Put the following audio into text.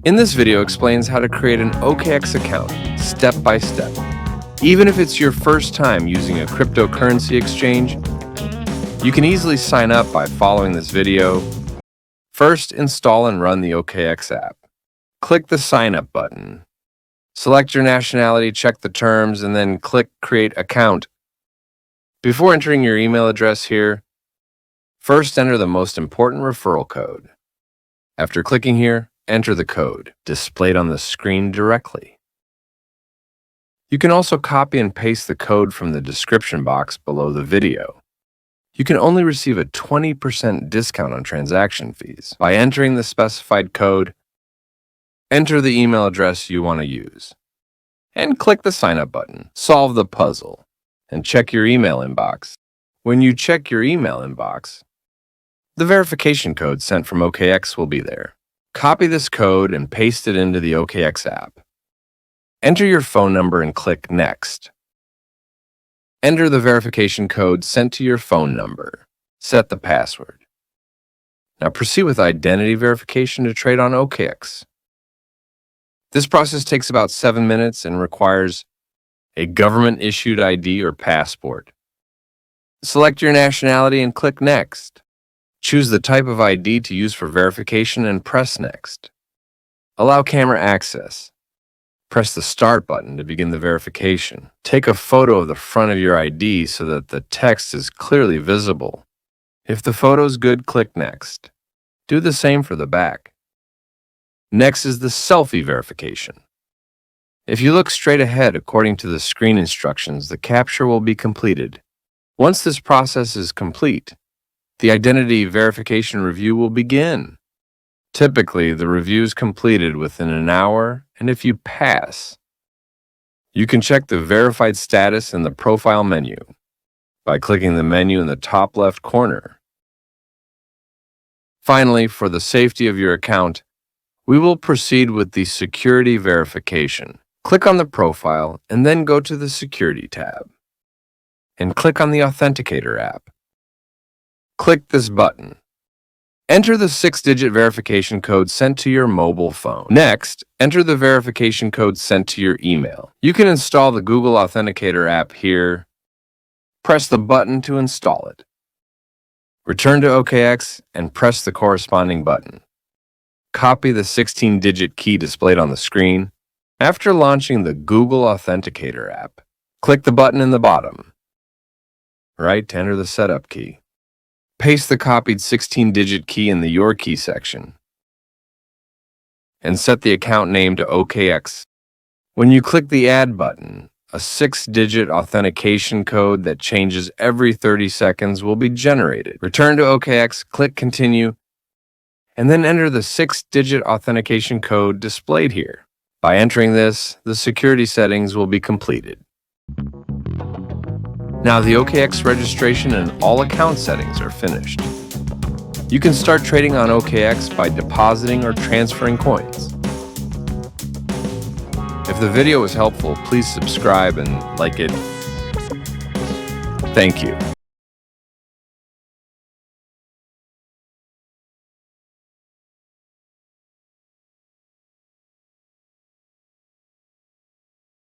In this video explains how to create an OKX account step by step. Even if it's your first time using a cryptocurrency exchange, you can easily sign up by following this video. First, install and run the OKX app. Click the Sign Up button. Select your nationality, check the terms, and then click Create Account. Before entering your email address here, first enter the most important referral code. After clicking here, enter the code displayed on the screen directly. You can also copy and paste the code from the description box below the video. You can only receive a 20% discount on transaction fees by entering the specified code. Enter the email address you want to use, and click the Sign Up button. Solve the puzzle, and check your email inbox. When you check your email inbox, the verification code sent from OKX will be there. Copy this code and paste it into the OKX app. Enter your phone number and click Next. Enter the verification code sent to your phone number. Set the password. Now proceed with identity verification to trade on OKX. This process takes about 7 minutes and requires a government-issued ID or passport. Select your nationality and click Next. Choose the type of ID to use for verification and press Next. Allow camera access. Press the Start button to begin the verification. Take a photo of the front of your ID so that the text is clearly visible. If the photo is good, click Next. Do the same for the back. Next is the selfie verification. If you look straight ahead according to the screen instructions, the capture will be completed. Once this process is complete, the identity verification review will begin. Typically, the review is completed within an hour, and if you pass, you can check the verified status in the profile menu by clicking the menu in the top left corner. Finally, for the safety of your account, we will proceed with the security verification. Click on the profile and then go to the Security tab and click on the Authenticator app. Click this button. Enter the 6-digit verification code sent to your mobile phone. Next, enter the verification code sent to your email. You can install the Google Authenticator app here. Press the button to install it. Return to OKX and press the corresponding button. Copy the 16-digit key displayed on the screen. After launching the Google Authenticator app, click the button in the bottom right to enter the setup key. Paste the copied 16-digit key in the Your Key section and set the account name to OKX. When you click the Add button, a 6-digit authentication code that changes every 30 seconds will be generated. Return to OKX, click Continue, and then enter the 6-digit authentication code displayed here. By entering this, the security settings will be completed. Now the OKX registration and all account settings are finished. You can start trading on OKX by depositing or transferring coins. If the video was helpful, please subscribe and like it. Thank you.